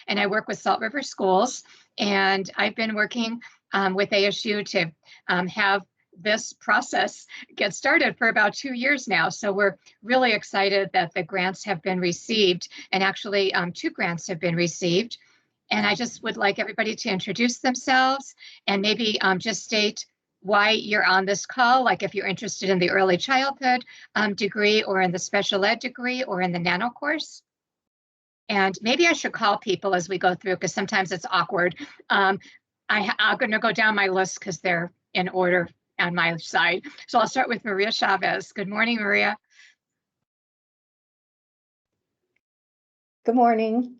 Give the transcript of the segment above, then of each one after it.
and I work with Salt River Schools. And I've been working with ASU to have this process get started for about 2 years now. So we're really excited that the grants have been received, and actually 2 grants have been received. And I just would like everybody to introduce themselves and maybe just state why you're on this call, like if you're interested in the early childhood degree or in the special ed degree or in the nano course. And maybe I should call people as we go through because sometimes it's awkward. I'm going to go down my list because they're in order on my side. So I'll start with Maria Chavez. Good morning, Maria. Good morning.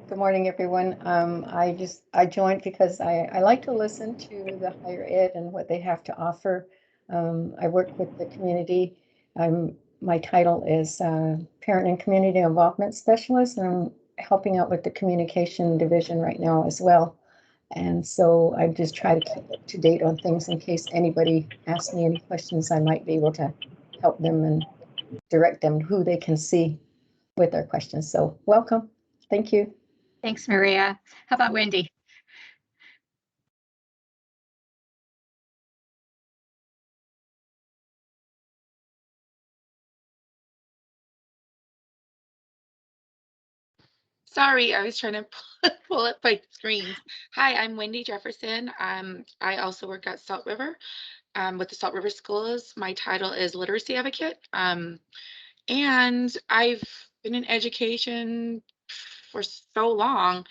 Good morning, everyone. I joined because I like to listen to the higher ed and what they have to offer. I work with the community. My title is Parent and Community Involvement Specialist, and I'm helping out with the communication division right now as well. And so I just try to keep up to date on things in case anybody asks me any questions. I might be able to help them and direct them who they can see with their questions. So welcome. Thank you. Thanks, Maria. How about Wendy? Sorry, I was trying to pull up my screens. Hi, I'm Wendy Jefferson. I also work at Salt River with the Salt River Schools. My title is Literacy Advocate. And I've been in education for so long.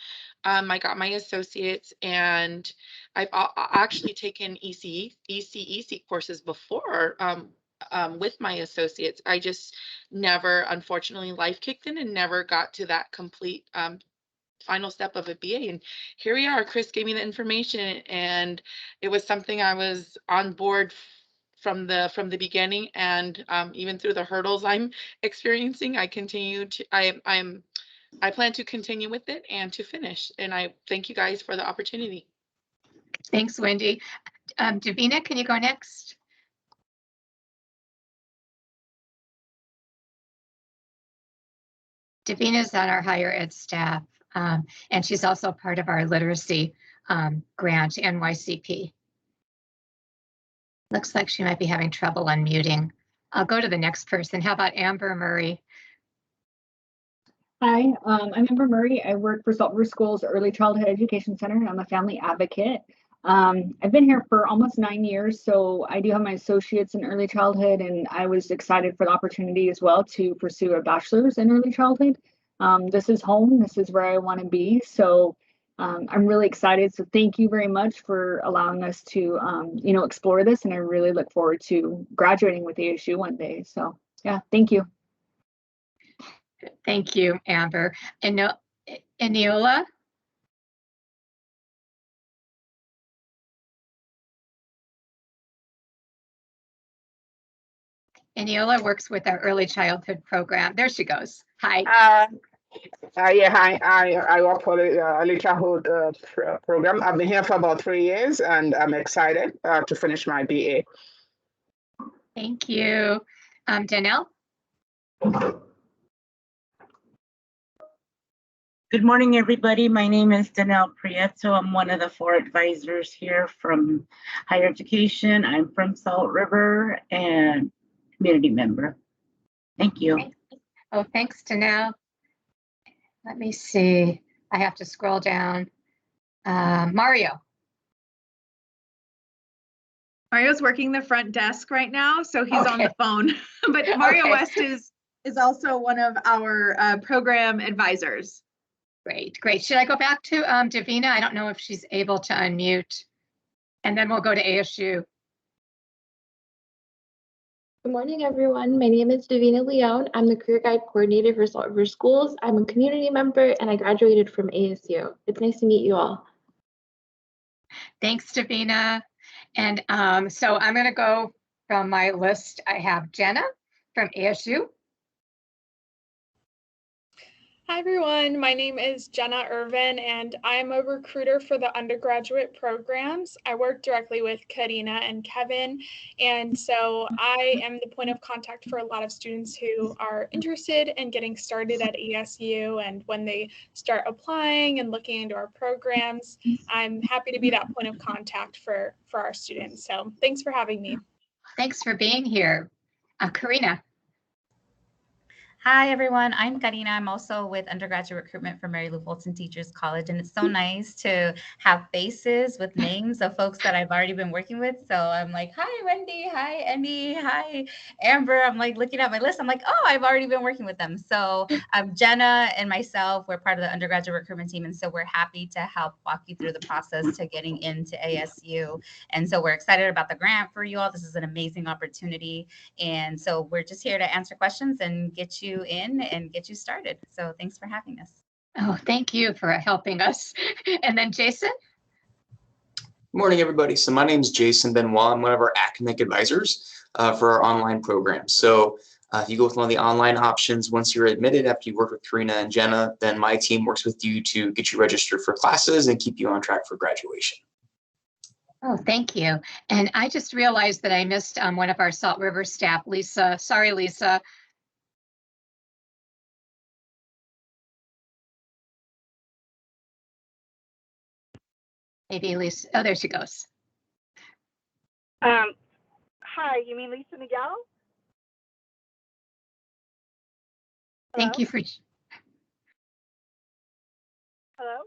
I got my associates, and I've actually taken ECEC courses before with my associates. I just never, unfortunately, life kicked in and never got to that complete final step of a BA. And here we are. Chris gave me the information, and it was something I was on board from the beginning, and even through the hurdles I'm experiencing, I plan to continue with it and to finish. And I thank you guys for the opportunity. Thanks, Wendy. Davina, can you go next? Davina is on our higher ed staff, and she's also part of our literacy grant, NYCP. Looks like she might be having trouble unmuting. I'll go to the next person. How about Amber Murray? Hi, I'm Amber Murray. I work for Salt River Schools Early Childhood Education Center, and I'm a family advocate. I've been here for almost 9 years, so I do have my associates in early childhood, and I was excited for the opportunity as well to pursue a bachelor's in early childhood. This is home. This is where I want to be. So I'm really excited. So thank you very much for allowing us to, explore this, and I really look forward to graduating with ASU one day. So yeah, thank you. Thank you, Amber. And Eniola? Eniola works with our early childhood program. There she goes. Hi. Yeah, hi. I work for the early childhood program. I've been here for about 3 years, and I'm excited to finish my BA. Thank you. Danelle? Good morning, everybody. My name is Danelle Prieto. I'm one of the 4 advisors here from higher education. I'm from Salt River and community member. Thank you. Oh, thanks, Danelle. Let me see. I have to scroll down. Mario. Mario's working the front desk right now, so he's on the phone. But Mario West is also one of our program advisors. Great. Should I go back to Davina? I don't know if she's able to unmute. And then we'll go to ASU. Good morning, everyone. My name is Davina Leone. I'm the Career Guide Coordinator for Salt River Schools. I'm a community member, and I graduated from ASU. It's nice to meet you all. Thanks, Davina. And so I'm going to go from my list. I have Jenna from ASU. Hi everyone, my name is Jenna Irvin and I'm a recruiter for the undergraduate programs. I work directly with Karina and Kevin, and so I am the point of contact for a lot of students who are interested in getting started at ASU, and when they start applying and looking into our programs, I'm happy to be that point of contact for our students. So thanks for having me. Thanks for being here. Karina. Hi, everyone. I'm Karina. I'm also with undergraduate recruitment for Mary Lou Fulton Teachers College, and it's so nice to have faces with names of folks that I've already been working with. So I'm like, hi, Wendy. Hi, Andy. Hi, Amber. I'm like looking at my list. I'm like, oh, I've already been working with them. So Jenna and myself, we're part of the undergraduate recruitment team, and so we're happy to help walk you through the process to getting into ASU. And so we're excited about the grant for you all. This is an amazing opportunity. And so we're just here to answer questions and get you in and get you started. So thanks for having us. Oh, thank you for helping us. And then Jason. Good morning, everybody. So my name is Jason Benoit. I'm one of our academic advisors for our online program. So if you go with one of the online options, once you're admitted, after you work with Karina and Jenna, then my team works with you to get you registered for classes and keep you on track for graduation. Oh, thank you. And I just realized that I missed one of our Salt River staff, Lisa. Sorry, Lisa. Maybe Lisa. Oh, there she goes. Hi, you mean Lisa Miguel? Thank you for. Hello?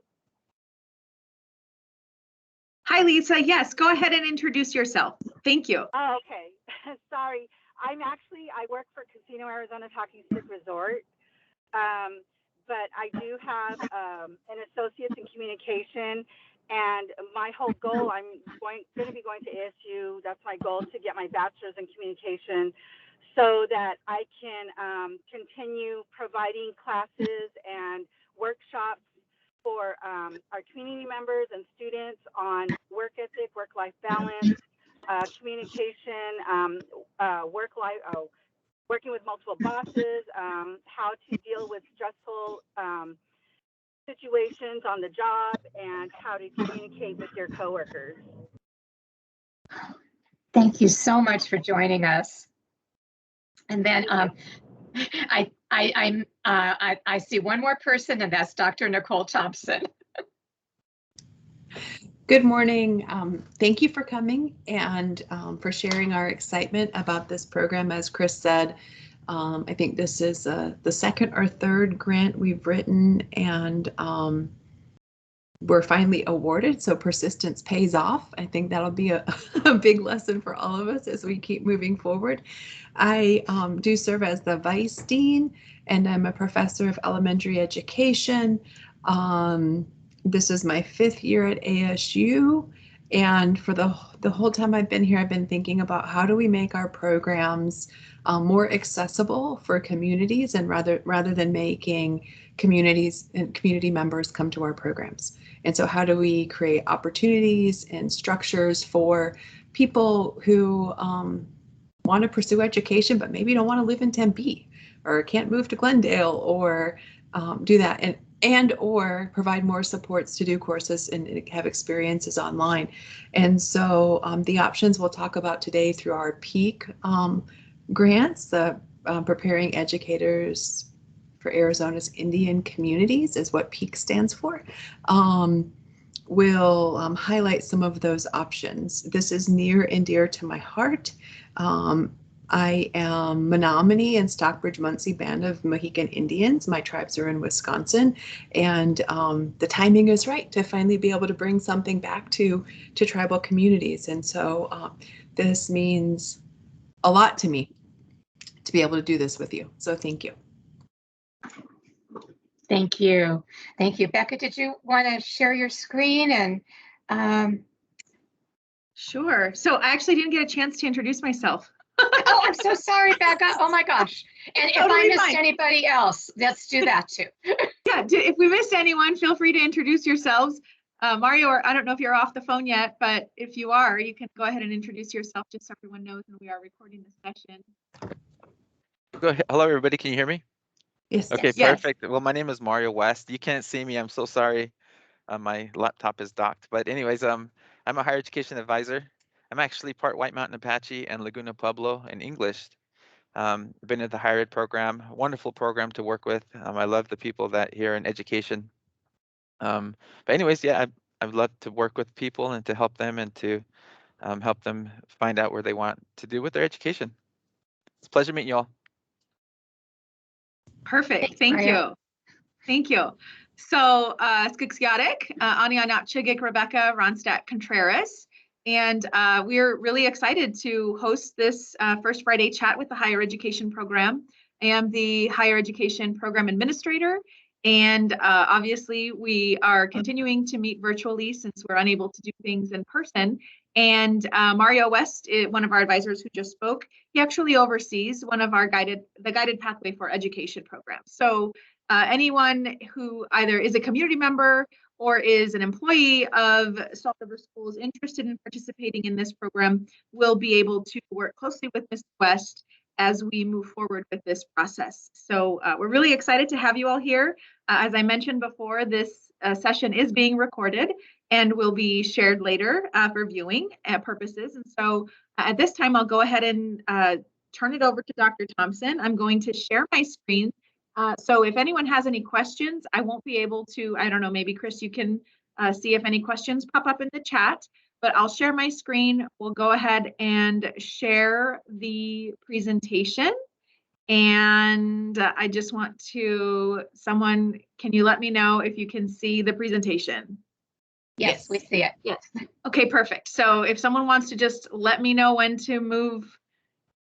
Hi, Lisa. Yes, go ahead and introduce yourself. Thank you. Oh, okay. Sorry. I work for Casino Arizona Talking Stick Resort. But I do have an associate's in communication, and my whole goal, I'm going to be going to ASU. That's my goal, to get my bachelor's in communication so that I can continue providing classes and workshops for our community members and students on work ethic, work-life balance, communication, working with multiple bosses, how to deal with stressful situations on the job, and how to communicate with your coworkers. Thank you so much for joining us. And then I see one more person, and that's Dr. Nicole Thompson. Good morning. Thank you for coming and for sharing our excitement about this program. As Chris said, I think this is the second or third grant we've written, and we're finally awarded, so persistence pays off. I think that'll be a big lesson for all of us as we keep moving forward. I do serve as the Vice Dean, and I'm a professor of elementary education. This is my 5th year at ASU, and for the whole time I've been here, I've been thinking about how do we make our programs more accessible for communities, and rather than making communities and community members come to our programs. And so how do we create opportunities and structures for people who want to pursue education but maybe don't want to live in Tempe or can't move to Glendale, or do that, and or provide more supports to do courses and have experiences online. And so the options we'll talk about today through our PEAIC grants, the Preparing Educators for Arizona's Indian Communities is what PEAIC stands for. We'll highlight some of those options. This is near and dear to my heart. I am Menominee and Stockbridge-Munsee Band of Mohican Indians. My tribes are in Wisconsin, and the timing is right to finally be able to bring something back to tribal communities. And so this means a lot to me to be able to do this with you. So thank you. Thank you. Thank you. Becca, did you want to share your screen? And Sure. So I actually didn't get a chance to introduce myself. Oh, I'm so sorry, Becca. Oh my gosh. And if I missed anybody else, let's do that too. Yeah, if we missed anyone, feel free to introduce yourselves. Mario, or I don't know if you're off the phone yet, but if you are, you can go ahead and introduce yourself just so everyone knows when we are recording the session. Go ahead. Hello, everybody. Can you hear me? Yes. Okay, Yes. perfect. Well, my name is Mario West. You can't see me. I'm so sorry. My laptop is docked. But anyways, I'm a higher education advisor. I'm actually part White Mountain Apache and Laguna Pueblo in English. Been at the higher ed program, wonderful program to work with. I love the people that here in education. But anyways, yeah, I'd love to work with people and to help them and to help them find out where they want to do with their education. It's a pleasure meeting you all. Perfect. Thanks, Thank Maria. you. Thank you. So, Skixiotic, Ania Napchigik, Rebecca Ronstadt Contreras. And we're really excited to host this first Friday chat with the Higher Education Program. I am the Higher Education Program Administrator. And obviously, we are continuing to meet virtually since we're unable to do things in person. And Mario West, one of our advisors who just spoke, he actually oversees one of our guided pathway for education programs. So anyone who either is a community member or is an employee of Salt River Schools interested in participating in this program will be able to work closely with Ms. West as we move forward with this process. So we're really excited to have you all here. As I mentioned before, this session is being recorded and will be shared later for viewing purposes. And so at this time, I'll go ahead and turn it over to Dr. Thompson. I'm going to share my screen. So if anyone has any questions, I won't be able to, I don't know, maybe Chris, you can see if any questions pop up in the chat, but I'll share my screen. We'll go ahead and share the presentation. And I just want to, someone, can you let me know if you can see the presentation? Yes, we see it. Yes. Okay, perfect. So if someone wants to just let me know when to move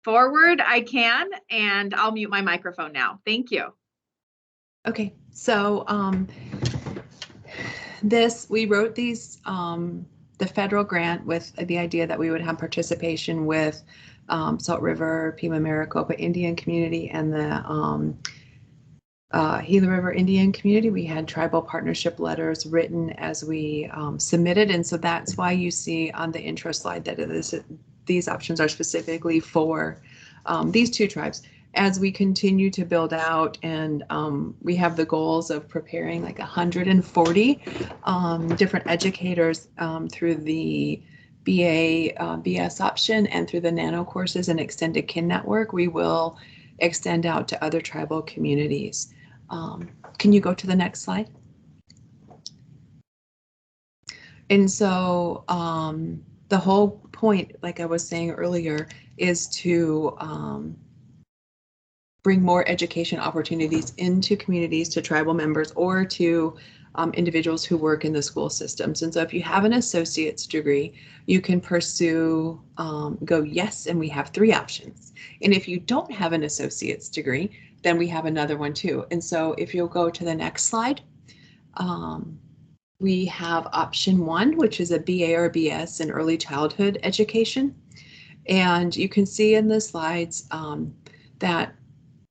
forward, I can, and I'll mute my microphone now. Thank you. Okay, so we wrote these, the federal grant with the idea that we would have participation with Salt River, Pima Maricopa Indian community, and the Gila River Indian community. We had tribal partnership letters written as we submitted, and so that's why you see on the intro slide that these options are specifically for these two tribes. As we continue to build out, and we have the goals of preparing like 140 different educators through the BA, BS option and through the nano courses and extended kin network, we will extend out to other tribal communities. Can you go to the next slide? And so the whole point, like I was saying earlier, is to bring more education opportunities into communities to tribal members or to individuals who work in the school systems. And so if you have an associate's degree, you can pursue Go Yes, and we have 3 options. And if you don't have an associate's degree, then we have another one too. And so if you'll go to the next slide, we have option 1, which is a BA or BS in early childhood education. And you can see in the slides that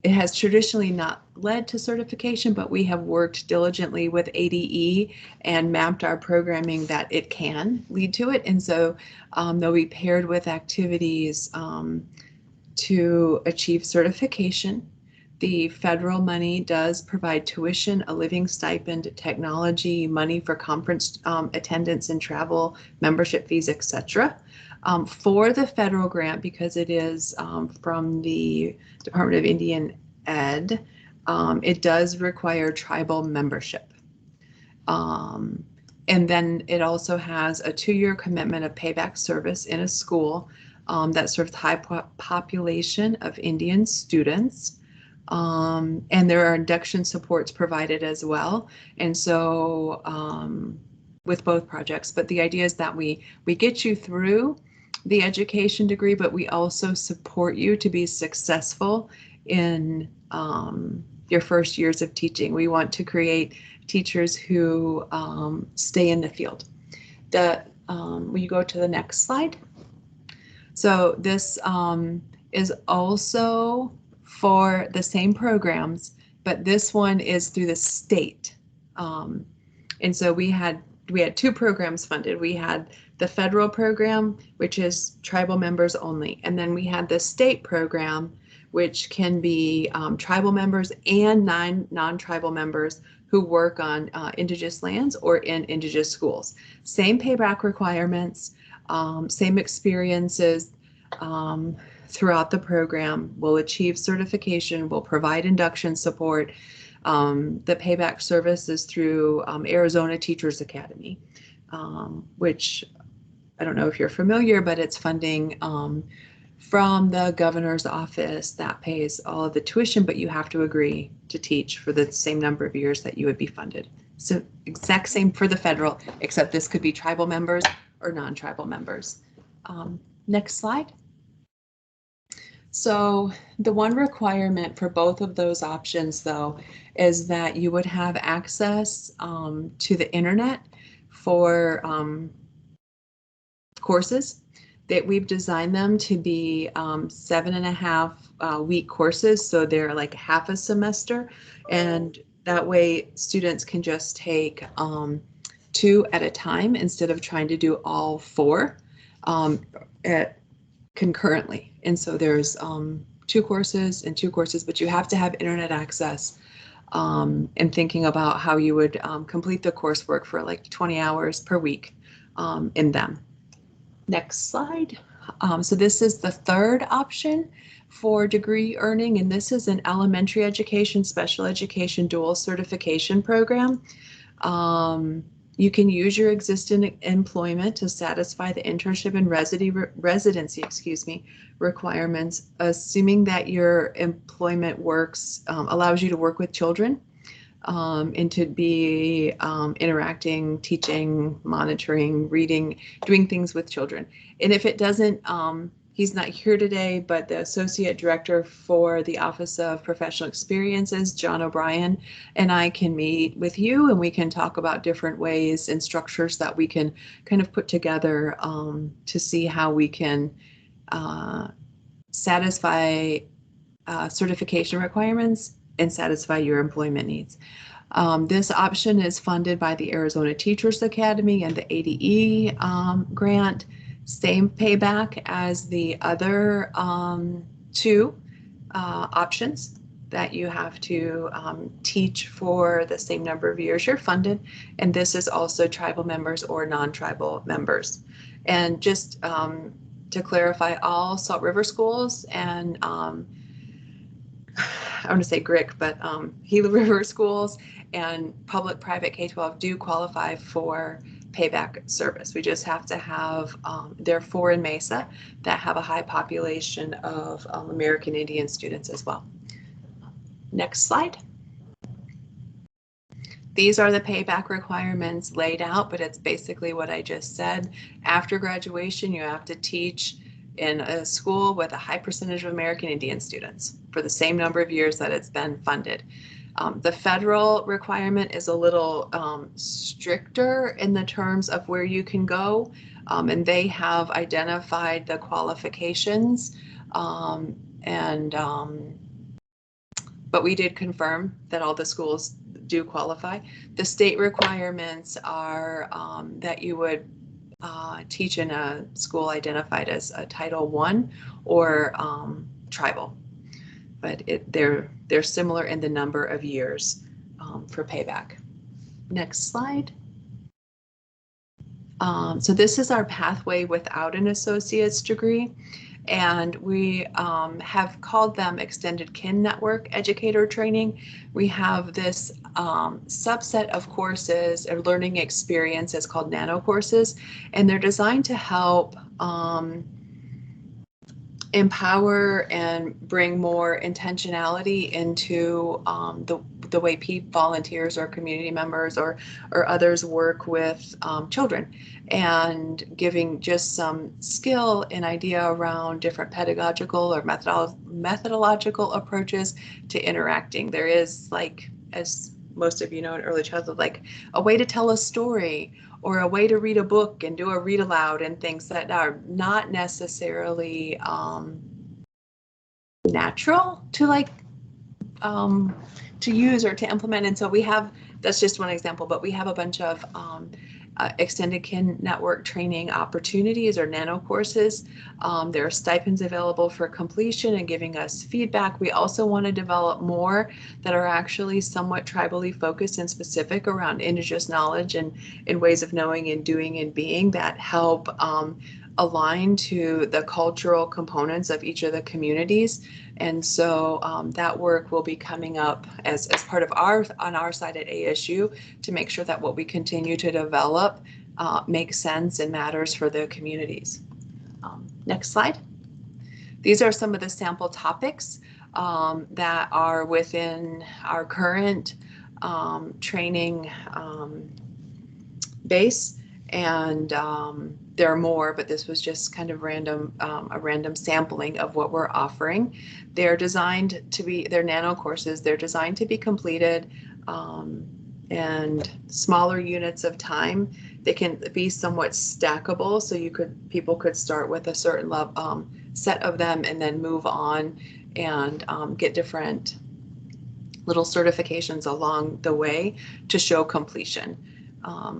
it has traditionally not led to certification, but we have worked diligently with ADE and mapped our programming that it can lead to it. And so they'll be paired with activities to achieve certification. The federal money does provide tuition, a living stipend, technology, money for conference attendance and travel, membership fees, etc. For the federal grant, because it is from the Department of Indian Ed, it does require tribal membership. And then it also has a 2-year commitment of payback service in a school that serves high population of Indian students. And there are induction supports provided as well. And so with both projects, but the idea is that we get you through the education degree, but we also support you to be successful in your first years of teaching. We want to create teachers who stay in the field. Will you go to the next slide? So this is also for the same programs, but this one is through the state. And so we had 2 programs funded. We had the federal program, which is tribal members only, and then we had the state program, which can be tribal members and non-tribal members who work on Indigenous lands or in Indigenous schools. Same payback requirements, same experiences throughout the program, will achieve certification, will provide induction support. The payback service is through Arizona Teachers Academy, which I don't know if you're familiar, but it's funding from the governor's office that pays all of the tuition, but you have to agree to teach for the same number of years that you would be funded. So exact same for the federal, except this could be tribal members or non-tribal members. Next slide. So the one requirement for both of those options, though, is that you would have access to the internet for courses. That we've designed them to be 7.5 week courses, so they're like half a semester, and that way students can just take 2 at a time instead of trying to do all 4 concurrently. And so there's 2 courses and 2 courses, but you have to have internet access, and thinking about how you would complete the coursework for like 20 hours per week in them. Next slide. So this is the third option for degree earning, and this is an elementary education, special education dual certification program. You can use your existing employment to satisfy the internship and residency requirements, assuming that your employment allows you to work with children and to be interacting, teaching, monitoring, reading, doing things with children. And if it doesn't, he's not here today, but the Associate Director for the Office of Professional Experiences, John O'Brien, and I can meet with you and we can talk about different ways and structures that we can kind of put together to see how we can satisfy certification requirements and satisfy your employment needs. This option is funded by the Arizona Teachers Academy and the ADE grant. Same payback as the other 2 options that you have to teach for the same number of years you're funded. And this is also tribal members or non-tribal members. And just to clarify, all Salt River schools and I want to say GRIC, but Gila River schools and public-private K-12 do qualify for payback service. We just have to have, there are 4 in Mesa that have a high population of American Indian students as well. Next slide. These are the payback requirements laid out, but it's basically what I just said. After graduation, you have to teach in a school with a high percentage of American Indian students for the same number of years that it's been funded. The federal requirement is a little stricter in the terms of where you can go, and they have identified the qualifications, but we did confirm that all the schools do qualify. The state requirements are that you would teach in a school identified as a Title I or tribal, but they're similar in the number of years for payback. Next slide. So this is our pathway without an associate's degree, and we have called them Extended Kin Network Educator Training. We have this subset of courses or learning experiences called nano courses, and they're designed to help empower and bring more intentionality into the way volunteers or community members or others work with children, and giving just some skill and idea around different pedagogical or methodological approaches to interacting. There is, like, as most of you know in early childhood, like a way to tell a story or a way to read a book and do a read aloud and things that are not necessarily natural to to use or to implement. And so we have, that's just one example, but we have a bunch of extended kin network training opportunities or nano courses. There are stipends available for completion and giving us feedback. We also want to develop more that are actually somewhat tribally focused and specific around indigenous knowledge and ways of knowing and doing and being that help align to the cultural components of each of the communities. And so that work will be coming up as part of on our side at ASU to make sure that what we continue to develop makes sense and matters for the communities. Next slide. These are some of the sample topics that are within our current training base. And there are more, but this was just kind of random, a random sampling of what we're offering. They're designed to be, they're nano courses, they're designed to be completed and smaller units of time. They can be somewhat stackable, so people could start with a certain level, set of them and then move on and get different little certifications along the way to show completion.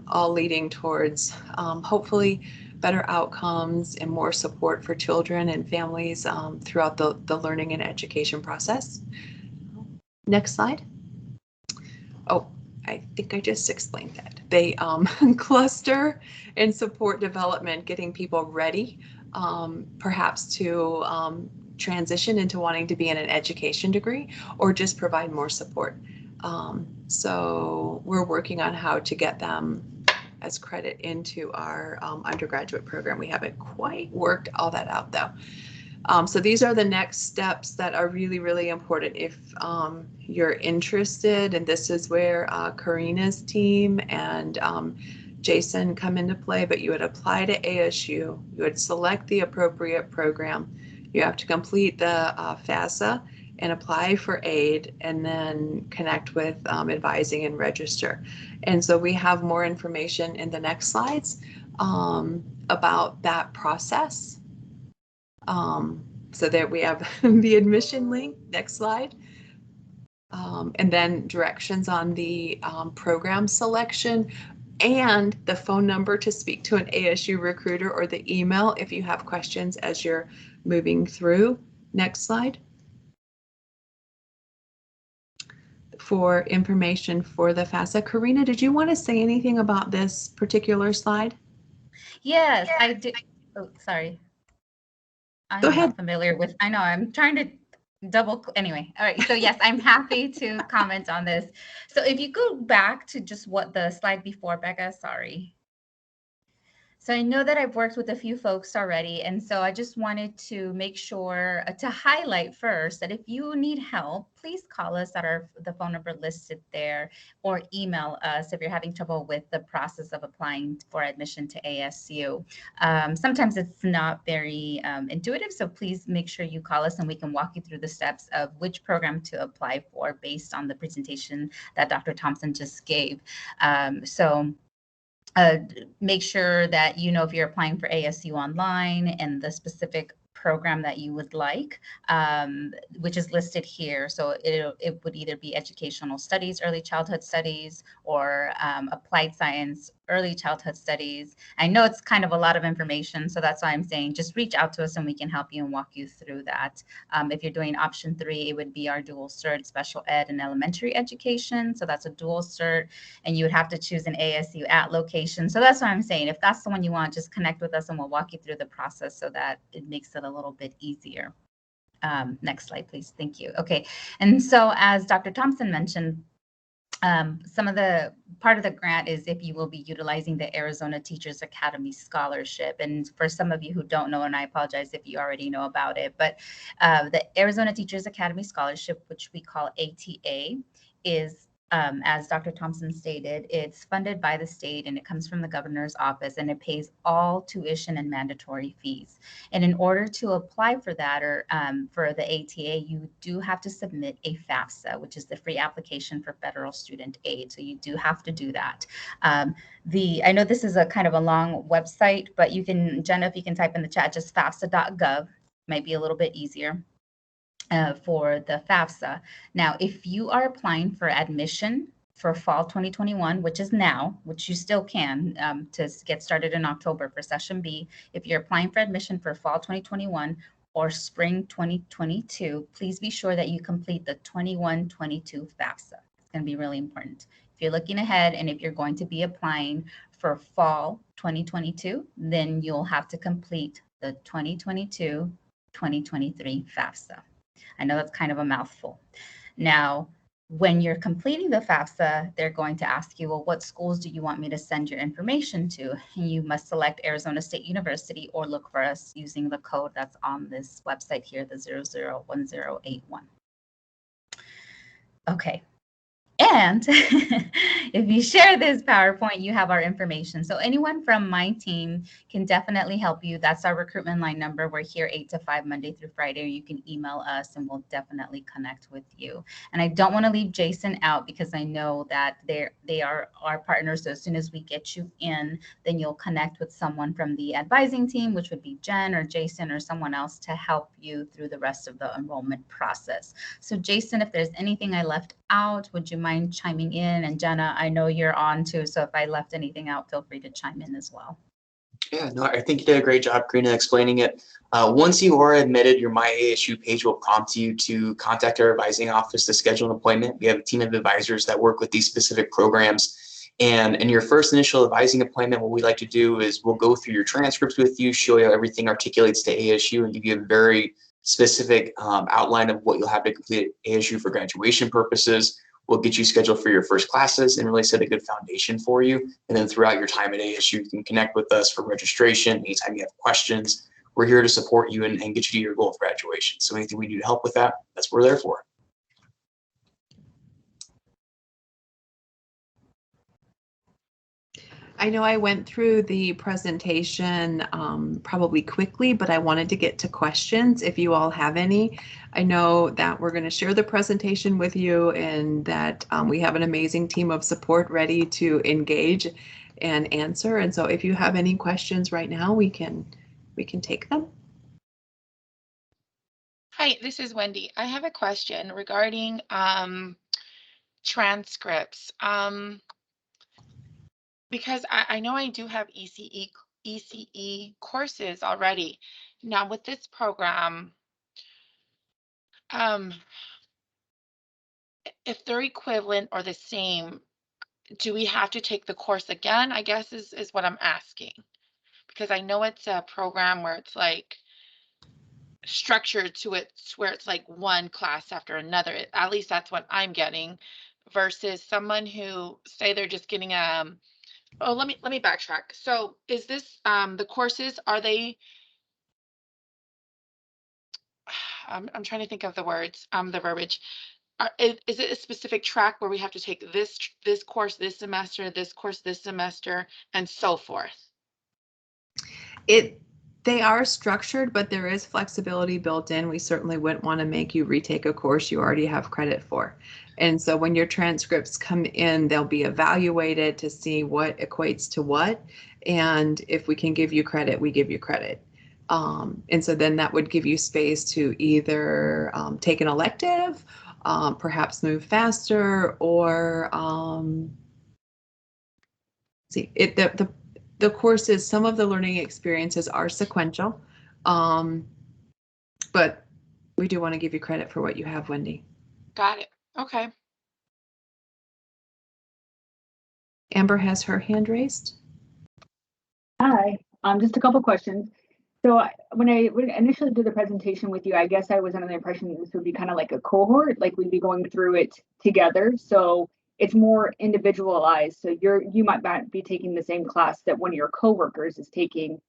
All leading towards hopefully better outcomes and more support for children and families throughout the learning and education process. Next slide. Oh, I think I just explained that. They cluster and support development, getting people ready perhaps to transition into wanting to be in an education degree or just provide more support. So we're working on how to get them as credit into our undergraduate program. We haven't quite worked all that out though. So these are the next steps that are really, really important if you're interested, and this is where Karina's team and Jason come into play, but you would apply to ASU, you would select the appropriate program, you have to complete the FAFSA and apply for aid, and then connect with advising and register. And so we have more information in the next slides about that process. So there we have the admission link, next slide. And then directions on the program selection and the phone number to speak to an ASU recruiter or the email if you have questions as you're moving through. Next slide. For information for the FAFSA. Karina, did you want to say anything about this particular slide? Yes, I did. Oh, sorry. Go ahead. Not familiar with, I know, I'm trying to anyway. All right. So yes, I'm happy to comment on this. So if you go back to just what the slide before, Becca, sorry. So I know that I've worked with a few folks already, and so I just wanted to make sure to highlight first that if you need help, please call us at the phone number listed there, or email us if you're having trouble with the process of applying for admission to ASU. Sometimes it's not very intuitive, so please make sure you call us and we can walk you through the steps of which program to apply for based on the presentation that Dr. Thompson just gave. Make sure that you know if you're applying for ASU online and the specific program that you would like, which is listed here. So it would either be educational studies, early childhood studies, or applied science, early childhood studies. I know it's kind of a lot of information, so that's why I'm saying just reach out to us and we can help you and walk you through that. If you're doing option 3, it would be our dual cert, special ed and elementary education. So that's a dual cert, and you would have to choose an ASU at location. So that's what I'm saying. If that's the one you want, just connect with us and we'll walk you through the process so that it makes it a little bit easier. Next slide, please. Thank you. Okay. And so as Dr. Thompson mentioned, some of the part of the grant is if you will be utilizing the Arizona Teachers Academy Scholarship. And for some of you who don't know, and I apologize if you already know about it, but the Arizona Teachers Academy Scholarship, which we call ATA, is as Dr. Thompson stated, it's funded by the state and it comes from the governor's office, and it pays all tuition and mandatory fees. And in order to apply for that, or for the ATA, you do have to submit a FAFSA, which is the free application for federal student aid. So you do have to do that. I know this is a kind of a long website, but you can, Jenna, if you can type in the chat, just FAFSA.gov, might be a little bit easier. For the FAFSA. Now, if you are applying for admission for fall 2021, which is now, which you still can to get started in October for session B. If you're applying for admission for fall 2021 or spring 2022, please be sure that you complete the 21-22 FAFSA. It's going to be really important. If you're looking ahead and if you're going to be applying for fall 2022, then you'll have to complete the 2022-2023 FAFSA. I know that's kind of a mouthful. Now, when you're completing the FAFSA, they're going to ask you, well, what schools do you want me to send your information to? And you must select Arizona State University or look for us using the code that's on this website here, the 001081. Okay. And if you share this PowerPoint, you have our information. So anyone from my team can definitely help you. That's our recruitment line number. We're here 8 to 5, Monday through Friday. You can email us and we'll definitely connect with you. And I don't want to leave Jason out because I know that they are our partners. So as soon as we get you in, then you'll connect with someone from the advising team, which would be Jen or Jason or someone else to help you through the rest of the enrollment process. So Jason, if there's anything I left out, would you mind chiming in? And Jenna, I know you're on too, so if I left anything out, feel free to chime in as well. Yeah, no, I think you did a great job, Karina, explaining it. Once you are admitted, your My ASU page will prompt you to contact our advising office to schedule an appointment. We have a team of advisors that work with these specific programs. And in your first initial advising appointment, what we like to do is we'll go through your transcripts with you, show you how everything articulates to ASU, and give you a very specific outline of what you'll have to complete at ASU for graduation purposes. We'll get you scheduled for your first classes and really set a good foundation for you. And then throughout your time at ASU, you can connect with us for registration. Anytime you have questions, we're here to support you and get you to your goal of graduation. So anything we do to help with that, that's what we're there for. I know I went through the presentation probably quickly, but I wanted to get to questions if you all have any. I know that we're going to share the presentation with you and that we have an amazing team of support ready to engage and answer. And so if you have any questions right now, we can take them. Hi, this is Wendy. I have a question regarding transcripts. Because I know I do have ECE courses already. Now with this program, if they're equivalent or the same, do we have to take the course again? I guess is what I'm asking. Because I know it's a program where it's like structured to it where it's like one class after another. At least that's what I'm getting, versus someone who say they're just getting oh, let me backtrack. So is this the courses, are they I'm trying to think of the words, the verbiage. Is it a specific track where we have to take this course this semester, this course this semester, and so forth? They are structured, but there is flexibility built in. We certainly wouldn't want to make you retake a course you already have credit for. And so when your transcripts come in, they'll be evaluated to see what equates to what. And if we can give you credit, we give you credit. And so then that would give you space to either take an elective, perhaps move faster, or the courses, some of the learning experiences are sequential, but we do want to give you credit for what you have, Wendy. Got it. Okay. Amber has her hand raised. Hi, just a couple questions. So when I initially did the presentation with you, I guess I was under the impression that this would be kind of like a cohort, like we'd be going through it together. So it's more individualized. So you might not be taking the same class that one of your coworkers is taking.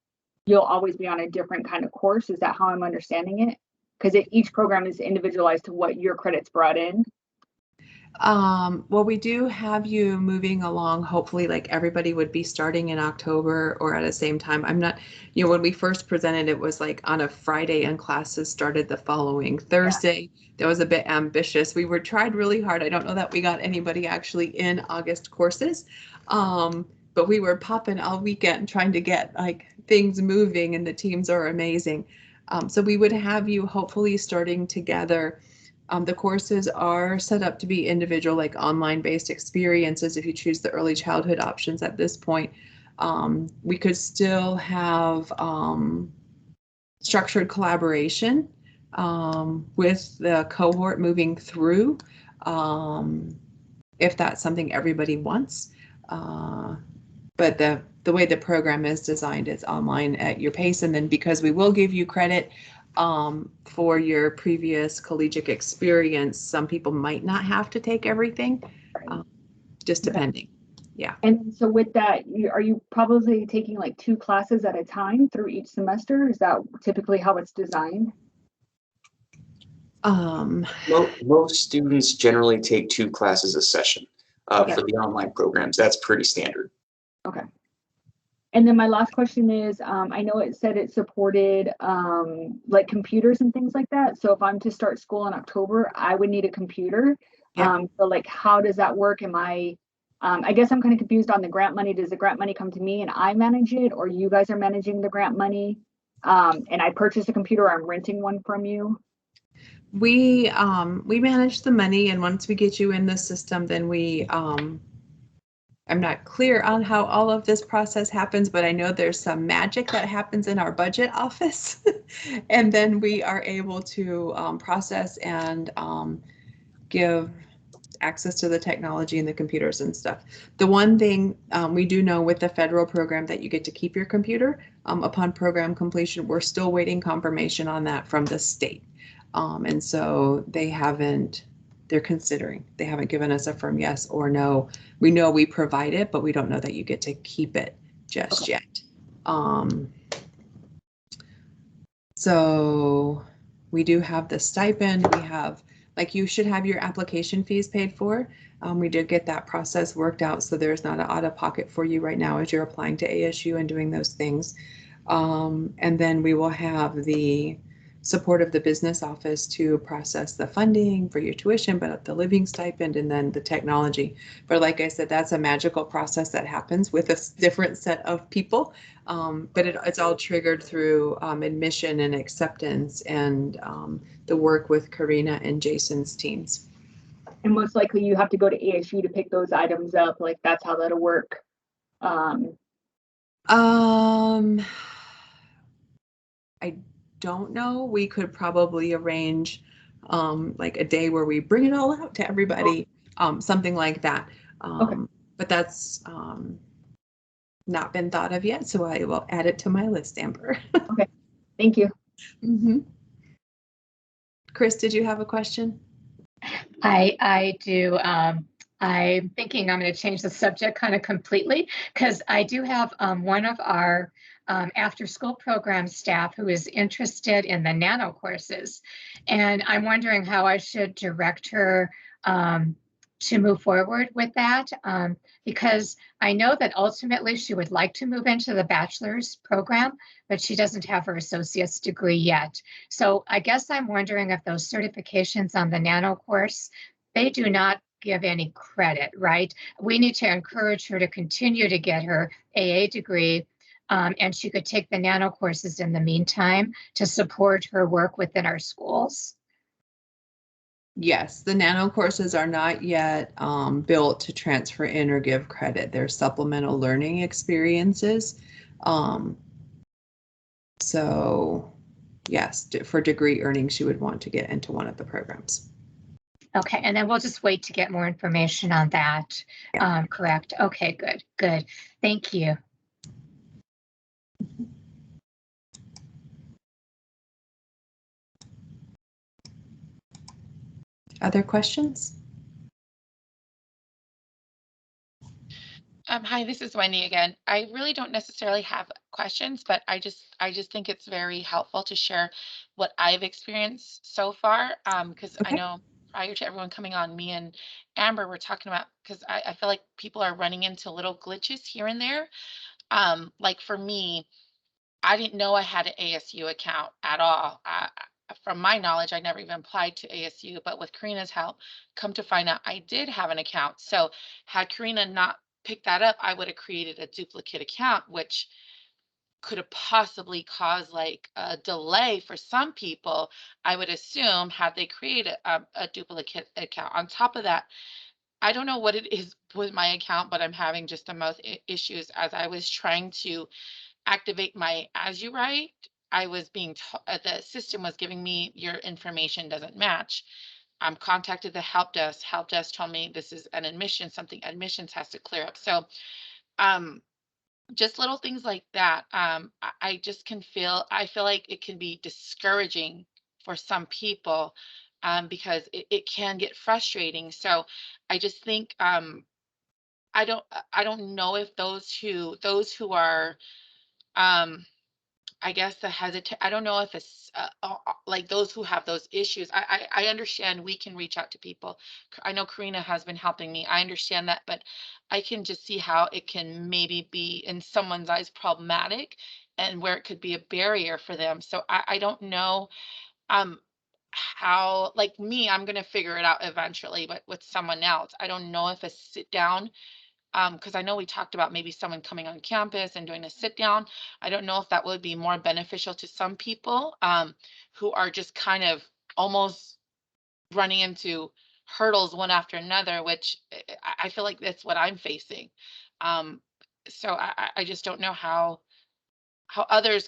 You'll always be on a different kind of course. Is that how I'm understanding it? Because each program is individualized to what your credits brought in. Well, we do have you moving along. Hopefully, like everybody would be starting in October or at the same time. I'm not, when we first presented, it was like on a Friday and classes started the following Thursday. Yeah. That was a bit ambitious. We tried really hard. I don't know that we got anybody actually in August courses, but we were popping all weekend trying to get like things moving, and the teams are amazing. So we would have you hopefully starting together The courses are set up to be individual, like online-based experiences. If you choose the early childhood options at this point, we could still have structured collaboration with the cohort moving through, if that's something everybody wants. But the way the program is designed, it's online at your pace. And then because we will give you credit for your previous collegiate experience, some people might not have to take everything, just depending. Yeah. And so with that, are you probably taking like 2 classes at a time through each semester? Is that typically how it's designed? Most students generally take 2 classes a session Okay. for the online programs. That's pretty standard. Okay. And then my last question is, I know it said it supported like computers and things like that. So if I'm to start school in October, I would need a computer. Yeah. So like, how does that work? I guess I'm kind of confused on the grant money. Does the grant money come to me and I manage it, or you guys are managing the grant money? And I purchase a computer, I'm renting one from you? We manage the money, and once we get you in the system, then I'm not clear on how all of this process happens, but I know there's some magic that happens in our budget office. And then we are able to process and give access to the technology and the computers and stuff. The one thing we do know with the federal program that you get to keep your computer upon program completion. We're still waiting confirmation on that from the state. And so they're considering. They haven't given us a firm yes or no. We know we provide it, but we don't know that you get to keep it just yet. So we do have the stipend. We have, like, you should have your application fees paid for. We did get that process worked out, so there's not an out-of-pocket for you right now as you're applying to ASU and doing those things. And then we will have the support of the business office to process the funding for your tuition, but the living stipend, and then the technology. But like I said, that's a magical process that happens with a different set of people. But it's all triggered through admission and acceptance and the work with Karina and Jason's teams. And most likely you have to go to ASU to pick those items up. Like, that's how that'll work. I don't know. We could probably arrange like a day where we bring it all out to everybody, something like that. Okay. But that's not been thought of yet, so I will add it to my list, Amber. Okay, thank you. Mm-hmm. Chris, did you have a question? I do. I'm thinking I'm going to change the subject kind of completely, because I do have one of our after school program staff who is interested in the nano courses. And I'm wondering how I should direct her to move forward with that, because I know that ultimately she would like to move into the bachelor's program, but she doesn't have her associate's degree yet. So I guess I'm wondering if those certifications on the nano course, they do not give any credit, right? We need to encourage her to continue to get her AA degree, and she could take the nano courses in the meantime to support her work within our schools. Yes, the nano courses are not yet built to transfer in or give credit. They're supplemental learning experiences. So yes, for degree earning, she would want to get into one of the programs. Okay, and then we'll just wait to get more information on that. Yeah. Correct. Okay, good, good. Thank you. Other questions? Hi, this is Wendy again. I really don't necessarily have questions, but I just think it's very helpful to share what I've experienced so far. Because I know prior to everyone coming on, me and Amber were talking about, because I feel like people are running into little glitches here and there. Like for me, I didn't know I had an ASU account at all. From my knowledge, I never even applied to ASU, but with Karina's help, come to find out I did have an account. So had Karina not picked that up, I would have created a duplicate account, which could have possibly caused like a delay for some people, I would assume, had they created a duplicate account. On top of that, I don't know what it is with my account, but I'm having just the most issues as I was trying to activate my As You Write. I was being the system was giving me your information doesn't match. Contacted the help desk. Help desk told me this is an admission, something admissions has to clear up. So um, just little things like that. I just I feel like it can be discouraging for some people because it can get frustrating. So I just think I don't know if those who are um, I guess the hesitant, I don't know if it's like those who have those issues. I understand we can reach out to people. I know Karina has been helping me. I understand that, but I can just see how it can maybe be in someone's eyes problematic and where it could be a barrier for them. So I don't know um how, like me, I'm gonna figure it out eventually, but with someone else, I don't know if a sit down because I know we talked about maybe someone coming on campus and doing a sit down. I don't know if that would be more beneficial to some people who are just kind of almost running into hurdles one after another, which I feel like that's what I'm facing. Um, so I just don't know how others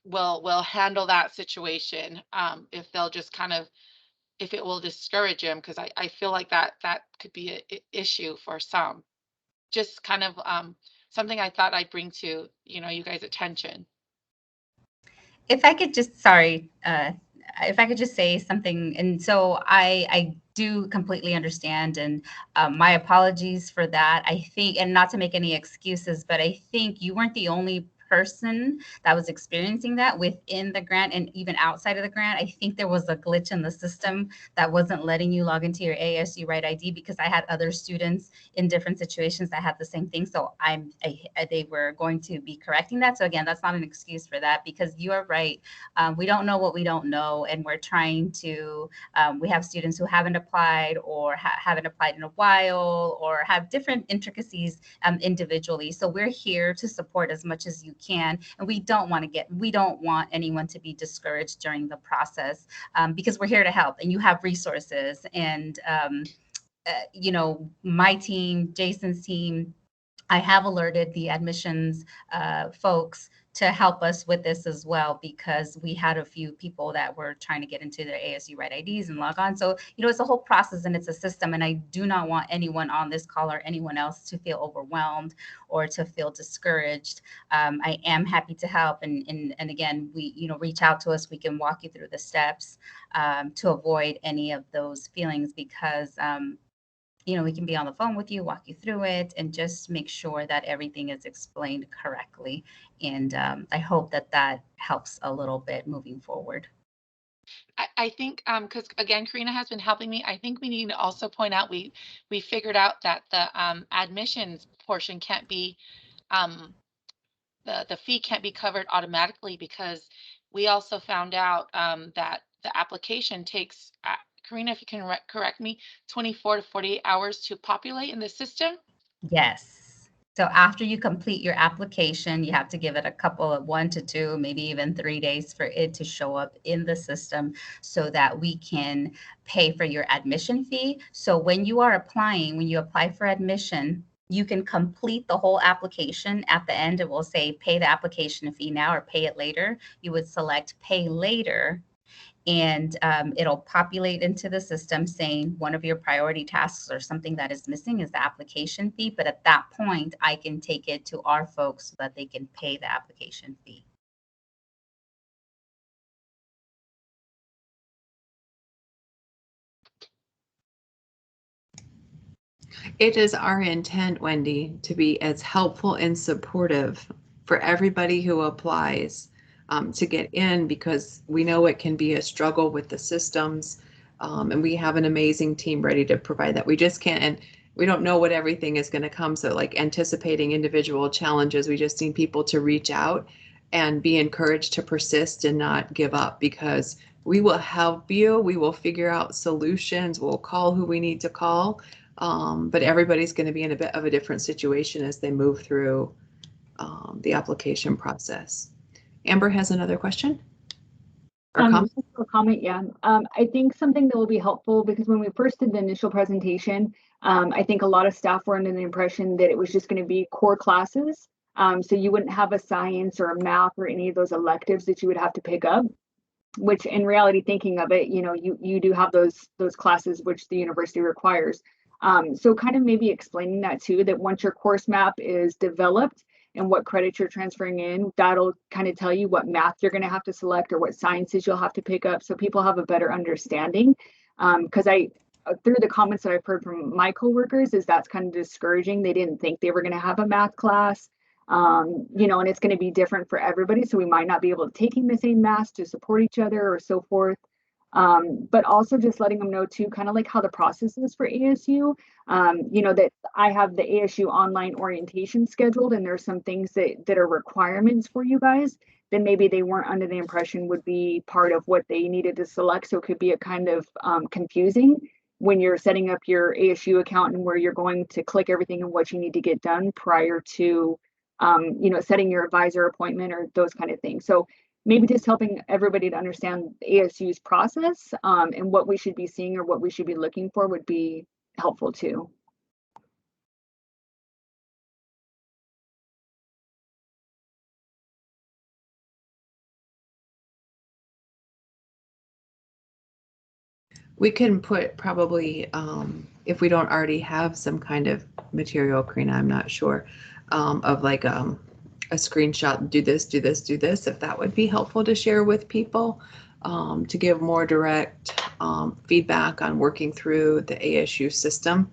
will handle that situation if they'll just kind of if it will discourage them because I feel like that could be an issue for some, just kind of something I thought I'd bring to you guys' attention. If I could just, sorry, if I could just say something, and so I do completely understand, and my apologies for that. I think, and not to make any excuses, but I think you weren't the only person that was experiencing that within the grant and even outside of the grant. I think there was a glitch in the system that wasn't letting you log into your ASU Right ID, because I had other students in different situations that had the same thing. So they were going to be correcting that. So again, that's not an excuse for that, because you are right. We don't know what we don't know, and we're trying to. We have students who haven't applied or haven't applied in a while, or have different intricacies individually. So we're here to support as much as you can, and we don't want anyone to be discouraged during the process, because we're here to help, and you have resources. And my team, Jason's team, I have alerted the admissions folks to help us with this as well, because we had a few people that were trying to get into their ASU Right IDs and log on. So, it's a whole process and it's a system. And I do not want anyone on this call or anyone else to feel overwhelmed or to feel discouraged. I am happy to help. And again, we, reach out to us. We can walk you through the steps to avoid any of those feelings, because we can be on the phone with you, walk you through it, and just make sure that everything is explained correctly. And I hope that helps a little bit moving forward. I think because again, Karina has been helping me. I think we need to also point out we figured out that the admissions portion can't be the fee can't be covered automatically, because we also found out that the application takes Karina, if you can correct me, 24 to 48 hours to populate in the system? Yes. So after you complete your application, you have to give it a couple of 1 to 2, maybe even 3 days for it to show up in the system so that we can pay for your admission fee. So when you apply for admission, you can complete the whole application. At the end, it will say pay the application fee now or pay it later. You would select pay later, and it'll populate into the system saying one of your priority tasks or something that is missing is the application fee. But at that point, I can take it to our folks so that they can pay the application fee. It is our intent, Wendy, to be as helpful and supportive for everybody who applies to get in, because we know it can be a struggle with the systems, and we have an amazing team ready to provide that. We just can't, and we don't know what everything is going to come. So like anticipating individual challenges, we just need people to reach out and be encouraged to persist and not give up, because we will help you. We will figure out solutions. We'll call who we need to call. But everybody's going to be in a bit of a different situation as they move through the application process. Amber has another question. Just a comment, yeah. I think something that will be helpful, because when we first did the initial presentation, I think a lot of staff were under the impression that it was just going to be core classes. So you wouldn't have a science or a math or any of those electives that you would have to pick up, which in reality, thinking of it, you do have those classes which the university requires. So kind of maybe explaining that too, that once your course map is developed and what credits you're transferring in, that'll kind of tell you what math you're going to have to select or what sciences you'll have to pick up, so people have a better understanding. Because through the comments that I've heard from my coworkers, is that's kind of discouraging. They didn't think they were going to have a math class, and it's going to be different for everybody. So we might not be able to taking the same math to support each other or so forth. But also just letting them know too, kind of like how the process is for ASU, that I have the ASU online orientation scheduled, and there's some things that are requirements for you guys that maybe they weren't under the impression would be part of what they needed to select. So it could be a kind of confusing when you're setting up your ASU account and where you're going to click everything and what you need to get done prior to, setting your advisor appointment or those kind of things. So maybe just helping everybody to understand ASU's process, and what we should be seeing or what we should be looking for would be helpful too. We can put probably, if we don't already have some kind of material, Karina, I'm not sure, of like a screenshot, do this, do this, do this, if that would be helpful to share with people, to give more direct feedback on working through the ASU system.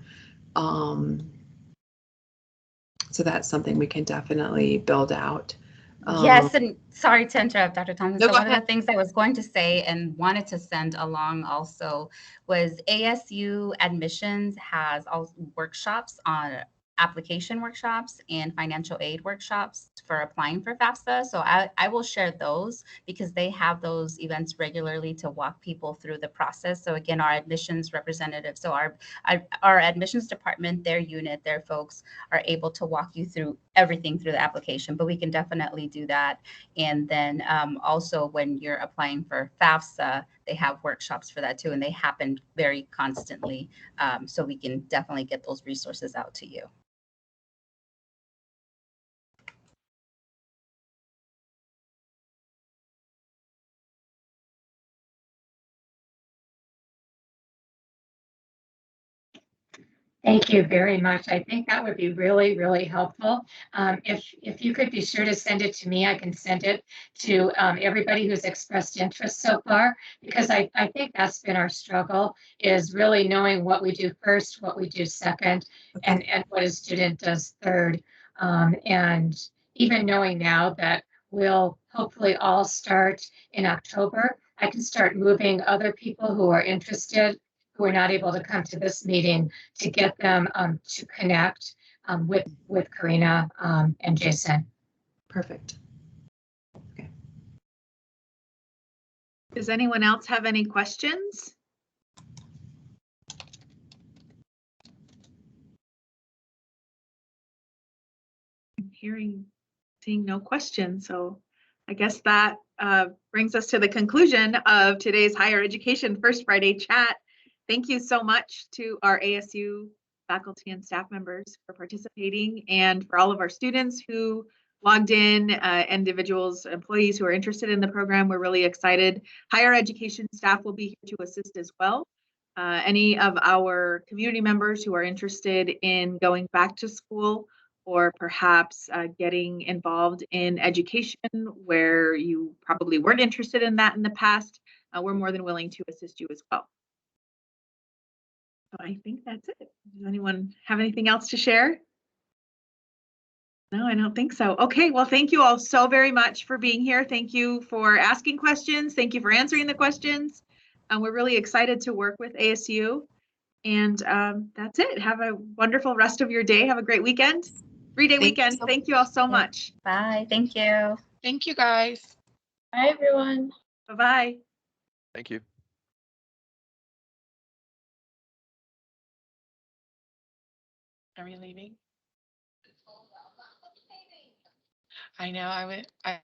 So that's something we can definitely build out. Yes, and sorry to interrupt, Dr. Thompson. No, So go one ahead. of the things I was going to say and wanted to send along also was ASU admissions has also workshops on application workshops and financial aid workshops for applying for FAFSA. So I will share those because they have those events regularly to walk people through the process. So again, our admissions representatives, so our admissions department, their unit, their folks are able to walk you through everything through the application, but we can definitely do that. And then also when you're applying for FAFSA, they have workshops for that too, and they happen very constantly. So we can definitely get those resources out to you. Thank you very much. I think that would be really, really helpful. If you could be sure to send it to me, I can send it to everybody who's expressed interest so far, because I think that's been our struggle, is really knowing what we do first, what we do second, and what a student does third. And even knowing now that we'll hopefully all start in October, I can start moving other people who are interested, who are not able to come to this meeting, to get them to connect with Karina and Jason. Perfect. Okay. Does anyone else have any questions? I'm seeing no questions, so I guess that brings us to the conclusion of today's Higher Education First Friday chat. Thank you so much to our ASU faculty and staff members for participating, and for all of our students who logged in, individuals, employees who are interested in the program. We're really excited. Higher education staff will be here to assist as well. Any of our community members who are interested in going back to school, or perhaps getting involved in education where you probably weren't interested in that in the past, we're more than willing to assist you as well. So I think that's it. Does anyone have anything else to share? No, I don't think so. Okay, well, thank you all so very much for being here. Thank you for asking questions. Thank you for answering the questions. We're really excited to work with ASU. And that's it. Have a wonderful rest of your day. Have a great weekend. 3-day weekend. Thank you all so much. Bye. Thank you. Thank you, guys. Bye, everyone. Bye-bye. Thank you. Are we leaving? I know. I